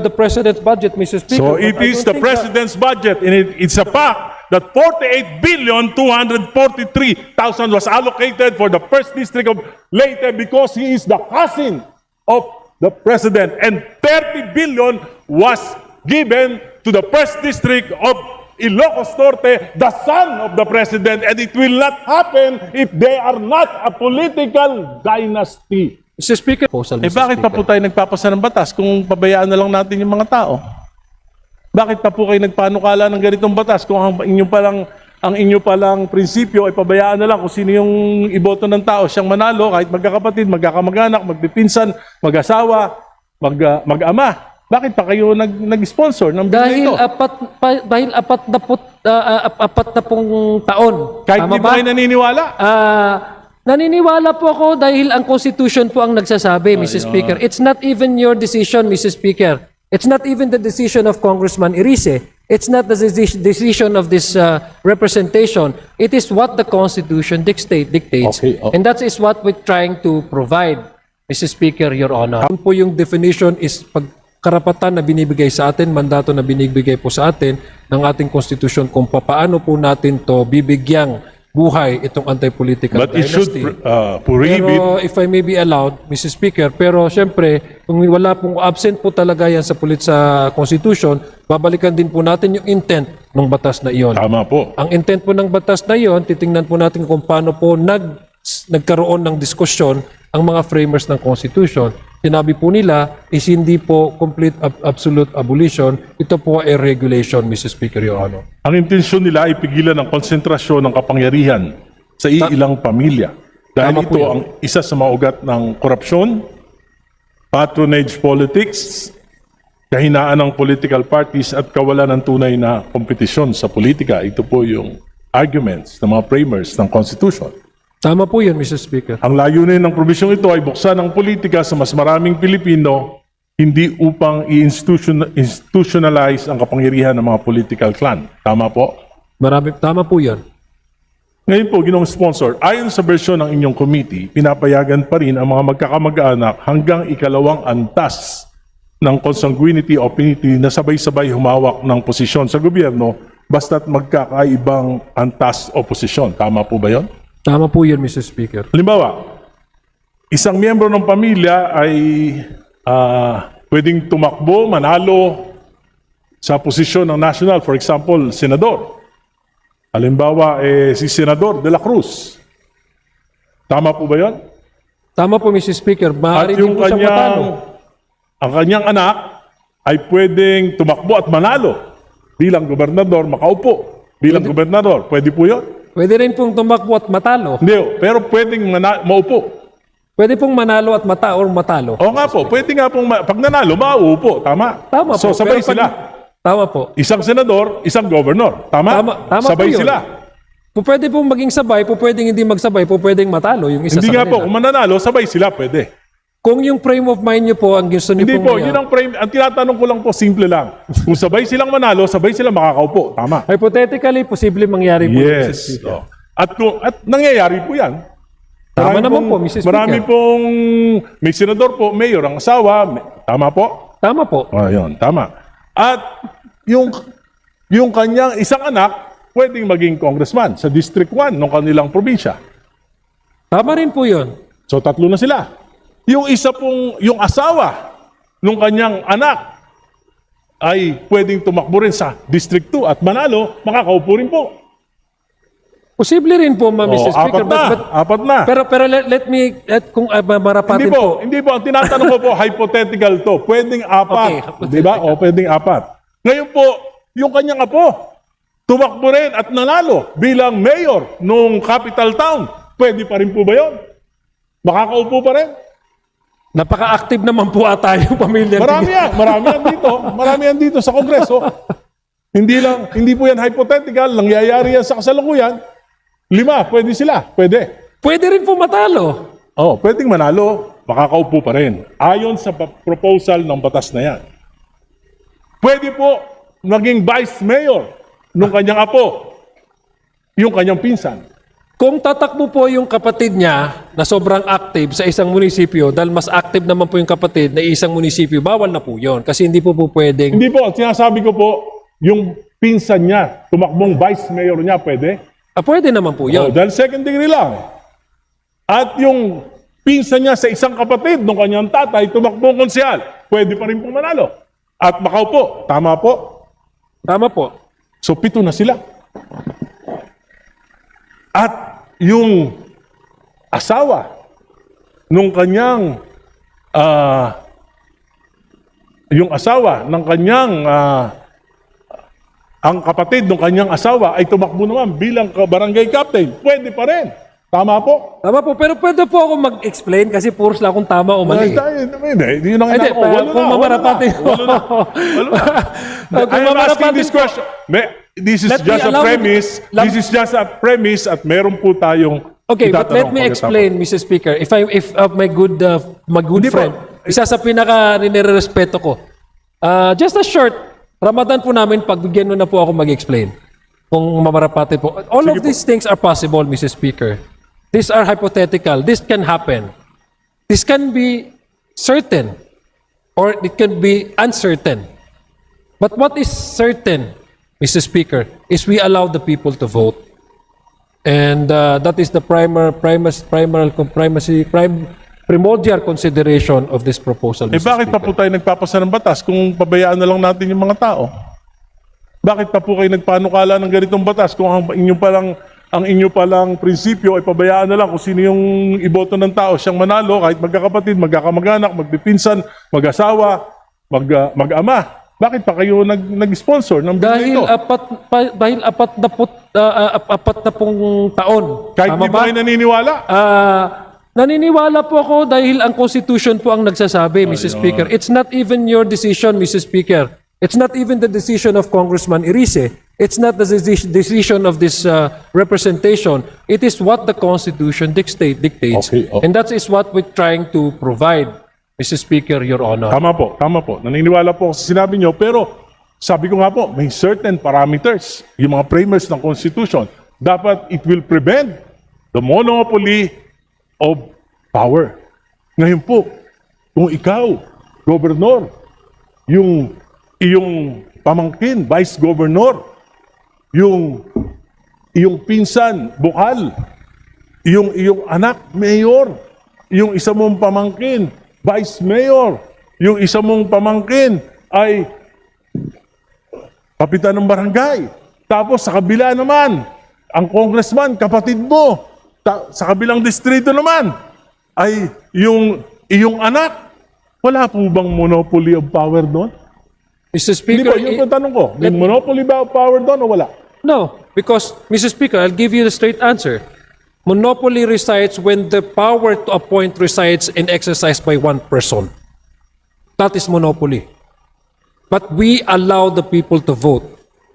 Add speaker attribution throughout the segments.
Speaker 1: the President's budget, Mr. Speaker.
Speaker 2: So
Speaker 1: but
Speaker 2: it
Speaker 1: I
Speaker 2: is
Speaker 1: don't
Speaker 2: the
Speaker 1: think
Speaker 2: President's budget, and it's a fact that 48,243,000 was allocated for the first district of Leyte because he is the cousin of the President, and 30 billion was given to the first district of Ilocos Norte, the son of the President, and it will not happen if they are not a political dynasty.
Speaker 1: Mr. Speaker, proposal,
Speaker 3: Eh
Speaker 1: Mr.
Speaker 3: bakit pa
Speaker 1: Speaker.
Speaker 3: po tayo nagpapasa ng batas kung pabayaan na lang natin yung mga tao? Bakit pa po kayo nagpanukala ng ganitong batas kung ang inyo palang prinsipyo ay pabayaan na lang kung sino yung iboto ng tao siyang manalo kahit magkakapatid, magkakamag-anak, magpipinsan, mag-asawa, mag-ama? Bakit pa kayo nag-sponsor ng bill
Speaker 1: Dahil
Speaker 3: ito?
Speaker 1: dahil apat na pong taon.
Speaker 3: Kahit
Speaker 1: Tama
Speaker 3: di
Speaker 1: ba?
Speaker 3: ba kayo naniniwala?
Speaker 1: Naniniwala po ako dahil ang Constitution po ang nagsasabi, Mr. Speaker. It's not even your decision, Mr. Speaker. It's not even the decision of Congressman Irice. It's not the decision of this representation. It is what the Constitution dictates.
Speaker 3: Okay,
Speaker 1: And that is what we're trying to provide, Mr. Speaker, Your Honor. Ang po yung definition is karapatan na binibigay sa atin, mandato na binibigay po sa atin ng ating Constitution kung paano po natin to bibigyang buhay itong anti-political
Speaker 2: But it should
Speaker 1: dynasty.
Speaker 2: prohibit.
Speaker 1: Pero if I may be allowed, Mr. Speaker, pero siyempre, kung wala pong absent po talaga yan sa Constitution, babalikan din po natin yung intent ng batas na iyon.
Speaker 2: Tama po.
Speaker 1: Ang intent po ng batas na iyon, titingnan po natin kung paano po nagkaroon ng diskusyon ang mga framers ng Constitution. Sinabi po nila is hindi po complete absolute abolition. Ito po ay regulation, Mr. Speaker, Your Honor.
Speaker 2: Ang intensyon nila ay pigilan ang konsentrasyon ng kapangyarihan sa iilang pamilya. Dahil
Speaker 1: Tama po
Speaker 2: ito
Speaker 1: yan.
Speaker 2: ang isa sa mga ugat ng korupsyon, patronage politics, kahinaan ng political parties at kawalan ng tunay na kompetisyon sa politika. Ito po yung arguments ng mga framers ng Constitution.
Speaker 1: Tama po yun, Mr. Speaker.
Speaker 2: Ang layunin ng probisyong ito ay buksan ang politika sa mas maraming Pilipino, hindi upang institutionalize ang kapangyarihan ng mga political clan. Tama po?
Speaker 1: Tama po yun.
Speaker 2: Ngayon po, Ginoong Sponsor, ayon sa bersyon ng inyong committee, pinapayagan pa rin ang mga magkakamag-anak hanggang ikalawang antas ng consanguinity o affinity na sabay-sabay humawak ng posisyon sa gobyerno basta't magkakaibang antas o posisyon. Tama po ba yon?
Speaker 1: Tama po yun, Mr. Speaker.
Speaker 2: Halimbawa, isang miyembro ng pamilya ay pwedeng tumakbo, manalo sa posisyon ng national, for example, senador. Halimbawa, si Senador De La Cruz. Tama po ba yun?
Speaker 1: Tama po, Mr. Speaker.
Speaker 2: At
Speaker 1: Maaari din
Speaker 2: yung
Speaker 1: po siyang matalo.
Speaker 2: ang kanyang anak ay pwedeng tumakbo at manalo bilang gobernador, makaupo bilang gobernador. Pwede po yun?
Speaker 1: Pwede rin pong tumakbo at matalo.
Speaker 2: Hindi, pero pwedeng maupo.
Speaker 1: Pwede pong manalo at matalo.
Speaker 2: O nga po, pwede nga pong, pag nanalo, mauupo. Tama?
Speaker 1: Tama
Speaker 2: So
Speaker 1: po.
Speaker 2: sabay
Speaker 1: Pero
Speaker 2: sila.
Speaker 1: Tama po.
Speaker 2: Isang senador, isang governor. Tama?
Speaker 1: Tama
Speaker 2: Sabay
Speaker 1: po yun.
Speaker 2: sila.
Speaker 1: Pwede pong maging sabay, pwedeng hindi magsabay, pwedeng matalo yung isa
Speaker 2: Hindi
Speaker 1: sa
Speaker 2: nga po,
Speaker 1: kanila.
Speaker 2: kung mananalo, sabay sila, pwede.
Speaker 1: Kung yung frame of mind nyo po, ang gusto nyo
Speaker 2: Hindi
Speaker 1: pong
Speaker 2: po, yun ang frame. Ang tinatanong ko lang po, simple lang. Kung sabay silang manalo, sabay sila makakaupo. Tama?
Speaker 1: hypothetically, posible mangyari po. Mr.
Speaker 2: Yes.
Speaker 1: Speaker.
Speaker 2: At nangyayari po yan.
Speaker 1: Tama naman po, Mr. Speaker.
Speaker 2: Marami pong, may senador po, mayor, ang asawa. Tama po?
Speaker 1: Tama po.
Speaker 2: Yun, tama. At yung kanyang isang anak, pwedeng maging congressman sa District 1 ng kanilang probinsya.
Speaker 1: Tama rin po yun.
Speaker 2: So, tatlo na sila. Yung isa pong, yung asawa ng kanyang anak ay pwedeng tumakbo rin sa District 2 at manalo, makakaupo rin po.
Speaker 1: Posible rin po, Mr. Speaker.
Speaker 2: Apat na.
Speaker 1: Pero kung marapatin po.
Speaker 2: Hindi po. Ang tinatanong ko po, hypothetical to. Pwedeng apat.
Speaker 1: Okay.
Speaker 2: Di ba? O, pwedeng apat. Ngayon po, yung kanyang apo, tumakbo rin at nanalo bilang mayor nung capital town. Pwede pa rin po ba yun? Makakaupo pa rin?
Speaker 1: Napaka-active naman po ata yung pamilya.
Speaker 2: Marami yan dito sa Kongreso. Hindi po yan hypothetical, nangyayari yan sa kasalukuyan. 5, pwede sila. Pwede.
Speaker 1: Pwede rin po matalo.
Speaker 2: Pwedeng manalo, makakaupo pa rin. Ayon sa proposal ng batas na yan. Pwede po maging vice mayor nung kanyang apo, yung kanyang pinsan.
Speaker 1: Kung tatakbo po yung kapatid niya na sobrang active sa isang munisipyo, dahil mas active naman po yung kapatid na isang munisipyo, bawal na po yun. Kasi hindi po pwedeng...
Speaker 2: Hindi po, sinasabi ko po, yung pinsan niya, tumakbong vice mayor niya, pwede?
Speaker 1: Pwede naman po yun.
Speaker 2: Dahil second degree lang. At yung pinsan niya sa isang kapatid ng kanyang tatay, tumakbong konsyal, pwede pa rin pong manalo. At Macau po, tama po.
Speaker 1: Tama po.
Speaker 2: So 7 na sila. At yung asawa nung kanyang ang kapatid ng kanyang asawa ay tumakbo naman bilang barangay captain. Pwede pa rin. Tama po?
Speaker 1: Tama po. Pero pwede po ako mag-explain kasi puros lang kung tama o mali.
Speaker 2: Hindi, yun ang
Speaker 1: Hindi,
Speaker 2: inaako. Walo
Speaker 1: kung
Speaker 2: na,
Speaker 1: mamarapati.
Speaker 2: walo na.
Speaker 1: Kung
Speaker 2: I am asking
Speaker 1: mamarapati
Speaker 2: this
Speaker 1: po.
Speaker 2: question. This is
Speaker 1: Let me
Speaker 2: just a
Speaker 1: allow me-
Speaker 2: premise. This is just a premise at meron po tayong
Speaker 1: Okay, but let
Speaker 2: itatanong
Speaker 1: me
Speaker 2: pagkatapos.
Speaker 1: explain, Mr. Speaker. If my good
Speaker 2: Hindi po.
Speaker 1: friend, isa sa pinaka nirerespeto ko. Just a short, Ramadan po namin, pagbigyan mo na po ako mag-explain. Kung mamarapati po. All of these things are possible, Mr. Speaker. These are hypothetical. This can happen. This can be certain or it can be uncertain. But what is certain, Mr. Speaker, is we allow the people to vote. And that is the primordial consideration of this proposal, Mr.
Speaker 3: Bakit pa
Speaker 1: Speaker.
Speaker 3: po tayo nagpapasa ng batas kung pabayaan na lang natin yung mga tao? Bakit pa po kayo nagpanukala ng ganitong batas kung ang inyo palang prinsipyo ay pabayaan na lang kung sino yung iboto ng tao siyang manalo kahit magkakapatid, magkakamag-anak, magpipinsan, mag-asawa, mag-ama. Bakit pa kayo nag-sponsor ng bill
Speaker 1: Dahil
Speaker 3: ito?
Speaker 1: dahil apat na pong taon.
Speaker 2: Kahit
Speaker 1: Tama
Speaker 2: di ba kayo naniniwala?
Speaker 1: Naniniwala po ako dahil ang Constitution po ang nagsasabi, Mr. Speaker. It's not even your decision, Mr. Speaker. It's not even the decision of Congressman Irice. It's not the decision of this representation. It is what the Constitution dictates.
Speaker 2: Okay, okay.
Speaker 1: And that is what we're trying to provide, Mr. Speaker, Your Honor.
Speaker 2: Tama po, tama po. Naniniwala po ako sa sinabi nyo, pero sabi ko nga po, may certain parameters, yung mga framers ng Constitution. Dapat it will prevent the monopoly of power. Ngayon po, kung ikaw, gobernador, yung iyong pamangkin, vice governor, yung pinsan, bukal, yung iyong anak, mayor, yung isa mong pamangkin, vice mayor, yung isa mong pamangkin ay kapitan ng barangay. Tapos sa kabila naman, ang congressman, kapatid mo, sa kabilang distrito naman, ay yung iyong anak. Wala po bang monopoly of power doon?
Speaker 1: Mr.
Speaker 2: Hindi
Speaker 1: Speaker,
Speaker 2: po, yun po ang tanong ko. May monopoly ba of power doon o wala?
Speaker 1: no, because, Mr. Speaker, I'll give you the straight answer. Monopoly resides when the power to appoint resides and exercised by one person. That is monopoly. But we allow the people to vote.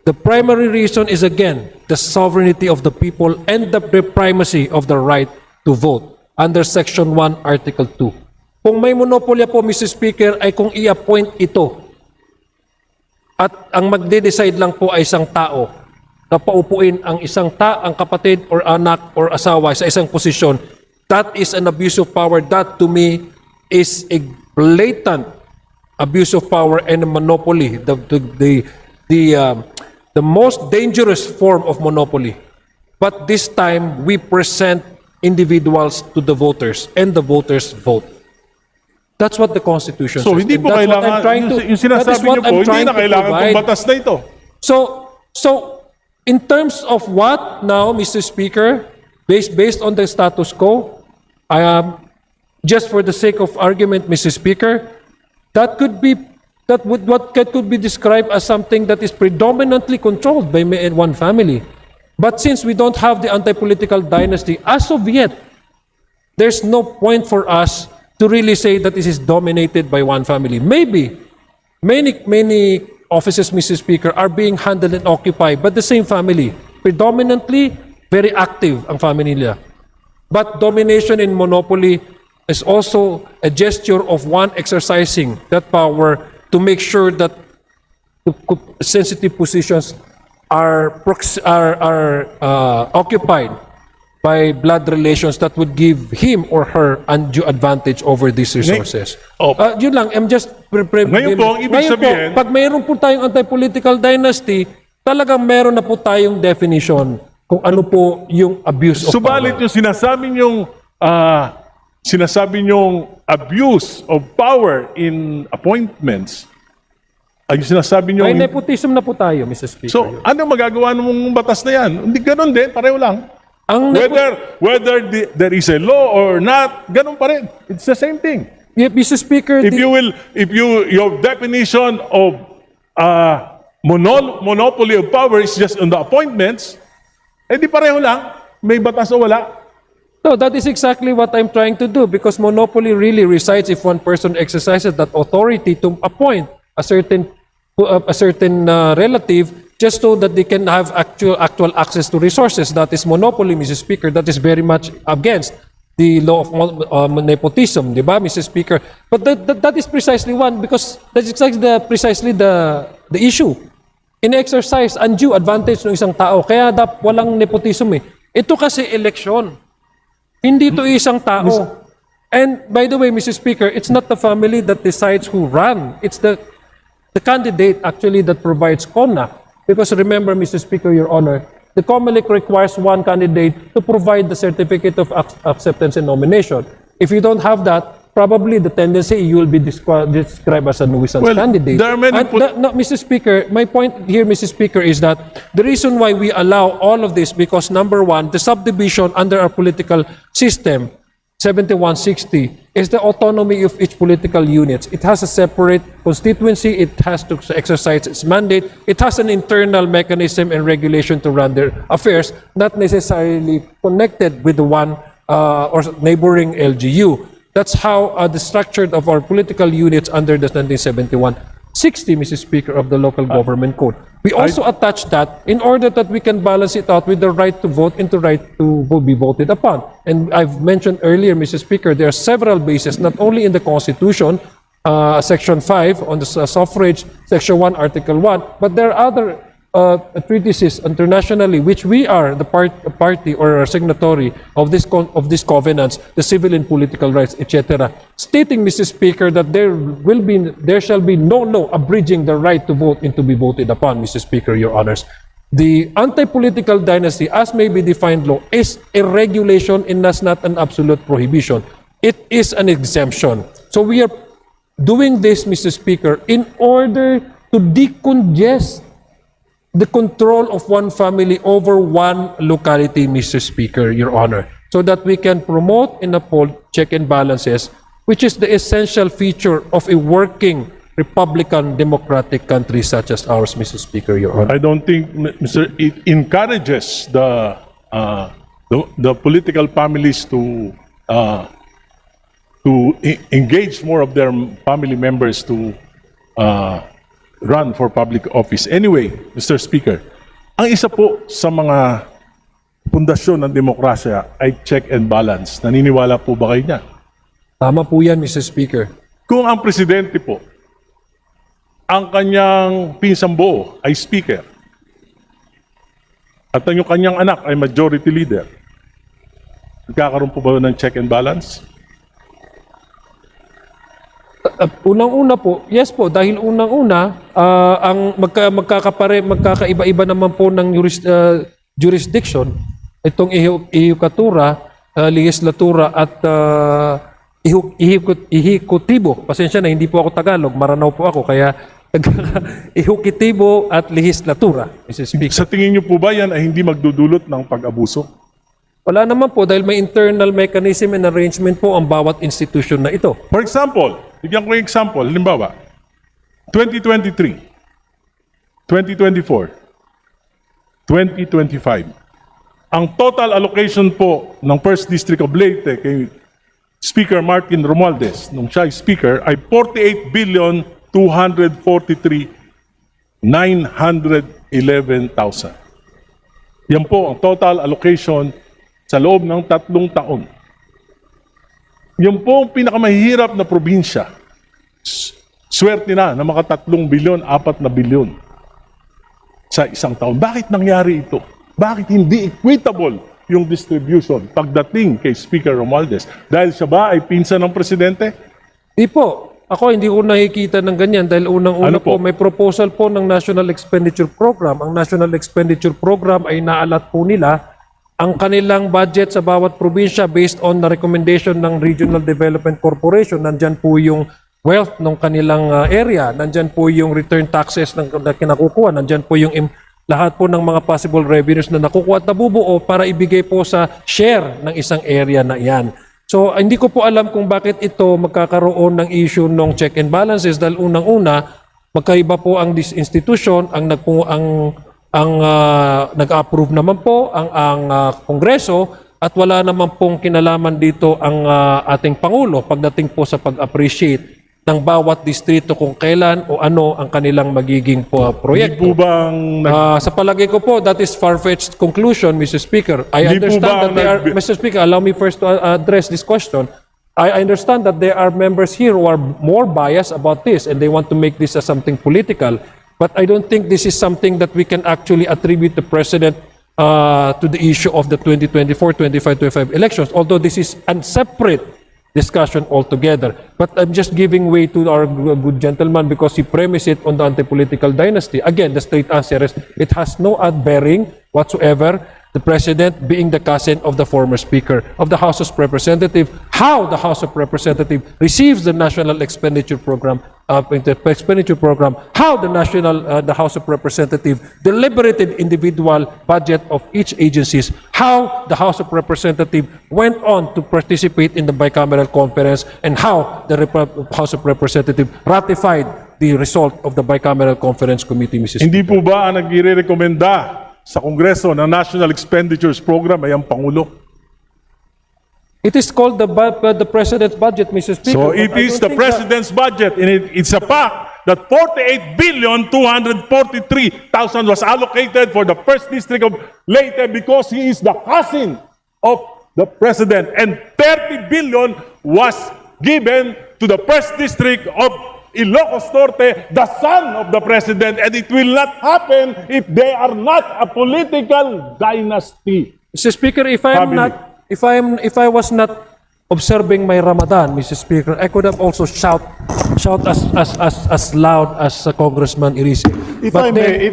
Speaker 1: The primary reason is, again, the sovereignty of the people and the primacy of the right to vote under Section 1, Article 2. Kung may monopolya po, Mr. Speaker, ay kung i-appoint ito at ang magde-decide lang po ay isang tao na paupuin ang ang kapatid or anak or asawa sa isang posisyon, that is an abuse of power. That to me is a blatant abuse of power and a monopoly. The most dangerous form of monopoly. But this time, we present individuals to the voters and the voters vote. That's what the Constitution
Speaker 2: So
Speaker 1: says.
Speaker 2: hindi
Speaker 1: And
Speaker 2: po
Speaker 1: that's what
Speaker 2: kailangan,
Speaker 1: I'm trying to-
Speaker 2: yung sinasabi
Speaker 1: that is
Speaker 2: niyo
Speaker 1: what
Speaker 2: po,
Speaker 1: I'm
Speaker 2: hindi
Speaker 1: trying
Speaker 2: na
Speaker 1: to
Speaker 2: kailangan itong
Speaker 1: provide.
Speaker 2: batas na ito.
Speaker 1: So in terms of what now, Mr. Speaker, based on the status quo, just for the sake of argument, Mr. Speaker, what could be described as something that is predominantly controlled by one family. But since we don't have the anti-political dynasty as of yet, there's no point for us to really say that this is dominated by one family. Maybe many offices, Mr. Speaker, are being handled and occupied by the same family. Predominantly, very active ang family nila. But domination in monopoly is also a gesture of one exercising that power to make sure that sensitive positions are occupied by blood relations that would give him or her undue advantage over these resources. Yun lang, I'm just...
Speaker 2: Ngayon po, ang ibig sabihin-
Speaker 1: pag mayroon po tayong anti-political dynasty, talagang meron na po tayong definition kung ano po yung abuse of
Speaker 2: Subalit
Speaker 1: power.
Speaker 2: yung sinasabi niyong abuse of power in appointments, ay yung sinasabi niyo...
Speaker 1: May nepotism na po tayo, Mr. Speaker.
Speaker 2: So, ano magagawa ng batas na yan? Hindi ganun din, pareho lang.
Speaker 1: ang
Speaker 2: Whether there is a law or not, ganun pa rin. It's the same thing.
Speaker 1: Mr. Speaker,
Speaker 2: If your definition of monopoly of power is just on the appointments, di pareho lang. May batas o wala.
Speaker 1: no, that is exactly what I'm trying to do because monopoly really resides if one person exercises that authority to appoint a certain relative just so that they can have actual access to resources. That is monopoly, Mr. Speaker. That is very much against the law of nepotism, di ba, Mr. Speaker? But that is precisely one because that's exactly precisely the issue. In-exercise undue advantage ng isang tao. Kaya walang nepotism eh. Ito kasi eleksyon. Hindi ito isang tao. And by the way, Mr. Speaker, it's not the family that decides who run. It's the candidate actually that provides CONAC. Because remember, Mr. Speaker, Your Honor, the COMELEC requires one candidate to provide the certificate of acceptance and nomination. If you don't have that, probably the tendency you will be described as a nuisance candidate.
Speaker 2: there are many
Speaker 1: No, Mr. Speaker, my point here, Mr. Speaker, is that the reason why we allow all of this because number one, the subdivision under our political system, 7160, is the autonomy of each political unit. It has a separate constituency. It has to exercise its mandate. It has an internal mechanism and regulation to run their affairs, not necessarily connected with the one or neighboring LGU. That's how the structure of our political units under the 1971 60, Mr. Speaker, of the Local Government Code. We also attach that in order that we can balance it out with the right to vote and the right to be voted upon. And I've mentioned earlier, Mr. Speaker, there are several bases, not only in the Constitution, Section 5 on the suffrage, Section 1, Article 1, but there are other treatises internationally which we are the party or signatory of this covenants, the civil and political rights, etc., stating, Mr. Speaker, that there shall be no abridging the right to vote and to be voted upon, Mr. Speaker, Your Honors. The anti-political dynasty, as may be defined law, is a regulation and that's not an absolute prohibition. It is an exemption. So we are doing this, Mr. Speaker, in order to decongest the control of one family over one locality, Mr. Speaker, Your Honor, so that we can promote and uphold check and balances, which is the essential feature of a working Republican democratic country such as ours, Mr. Speaker, Your Honor.
Speaker 2: I don't think, it encourages the political families to engage more of their family members to run for public office. Anyway, Mr. Speaker, ang isa po sa mga pundasyon ng demokrasya ay check and balance. Naniniwala po ba kayo niya?
Speaker 1: Tama po yan, Mr. Speaker.
Speaker 2: Kung ang presidente po, ang kanyang pinsang buo ay speaker, at ang kanyang anak ay majority leader, nagkakaroon po ba ng check and balance?
Speaker 1: Unang-una po, yes po, dahil unang-una, ang magkakaiba-iba naman po ng jurisdiction, itong ihikatura, legislatura at ihikutibo. Pasensya na, hindi po ako Tagalog, Maranao po ako, kaya ihikutibo at legislatura, Mr. Speaker.
Speaker 2: Sa tingin niyo po ba yan ay hindi magdudulot ng pag-abuso?
Speaker 1: Wala naman po dahil may internal mechanism and arrangement po ang bawat institution na ito.
Speaker 2: For example, bigyan ko yung example, halimbawa, 2023, 2024, 2025, ang total allocation po ng 1st District of Leyte kay Speaker Martin Romualdez, nung siya ay Speaker, ay 48,243,911,000. Yan po ang total allocation sa loob ng 3 taon. Yung po ang pinakamahirap na probinsya, swerte na maka 3 bilyon, 4 na bilyon sa isang taon. Bakit nangyari ito? Bakit hindi equitable yung distribution pagdating kay Speaker Romualdez? Dahil siya ba ay pinsan ng presidente?
Speaker 1: Di po. Ako hindi ko nakikita ng ganyan dahil unang-una
Speaker 2: Ano po?
Speaker 1: po may proposal po ng National Expenditure Program. Ang National Expenditure Program ay naalat po nila ang kanilang budget sa bawat probinsya based on the recommendation ng Regional Development Corporation. Nandyan po yung wealth ng kanilang area. Nandyan po yung return taxes na kinakukuha. Nandyan po yung lahat po ng mga possible revenues na nakukuha at nabubuo para ibigay po sa share ng isang area na iyan. So, hindi ko po alam kung bakit ito magkakaroon ng issue ng check and balances dahil unang-una, magkaiba po ang institution, ang nag-approve naman po ang Kongreso at wala naman pong kinalaman dito ang ating Pangulo pagdating po sa pag-appreciate ng bawat distrito kung kailan o ano ang kanilang magiging
Speaker 2: Hindi po
Speaker 1: proyekto.
Speaker 2: bang
Speaker 1: Sa palagay ko po, that is far-fetched conclusion, Mr. Speaker. I
Speaker 2: Hindi po
Speaker 1: understand
Speaker 2: ba
Speaker 1: that they are,
Speaker 2: nag-
Speaker 1: Mr. Speaker, allow me first to address this question. I understand that there are members here who are more biased about this and they want to make this as something political. But I don't think this is something that we can actually attribute the President to the issue of the 2024, 25 elections, although this is a separate discussion altogether. But I'm just giving way to our good gentleman because he premised it on the anti-political dynasty. Again, the straight answer is it has no bearing whatsoever. The President being the cousin of the former Speaker of the House of Representatives, how the House of Representatives receives the National Expenditure Program, how the House of Representatives deliberated individual budget of each agencies, how the House of Representatives went on to participate in the bicameral conference, and how the House of Representatives ratified the result of the bicameral conference committee, Mrs.
Speaker 2: hindi po ba ang nagre-rekomenda sa Kongreso ng National Expenditures Program ay ang Pangulo?
Speaker 1: It is called the President's budget, Mr. Speaker.
Speaker 2: So
Speaker 1: but
Speaker 2: it
Speaker 1: I
Speaker 2: is
Speaker 1: don't
Speaker 2: the
Speaker 1: think
Speaker 2: President's budget, and it's a fact that 48,243,000 was allocated for the first district of Leyte because he is the cousin of the President, and 30 billion was given to the first district of Ilocos Norte, the son of the President, and it will not happen if they are not a political dynasty.
Speaker 1: Mr. Speaker, if I was not observing my Ramadan, Mr. Speaker, I could have also shout as loud as Congressman Irise.
Speaker 4: If I may,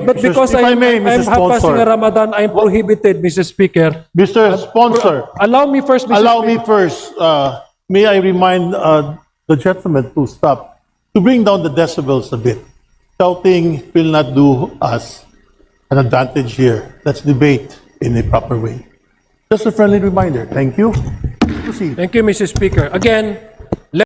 Speaker 1: but because
Speaker 4: if I
Speaker 1: I'm
Speaker 4: may, Mr.
Speaker 1: passing
Speaker 4: Sponsor.
Speaker 1: a Ramadan, I'm prohibited, Mr. Speaker.
Speaker 4: Mr. Sponsor,
Speaker 1: Allow me first, Mr.
Speaker 4: allow
Speaker 1: Speaker.
Speaker 4: me first, may I remind the gentleman to stop, to bring down the decibels a bit. Shouting will not do us an advantage here. Let's debate in a proper way. Just a friendly reminder. Thank you. Proceed.
Speaker 1: Thank you, Mr. Speaker. Again,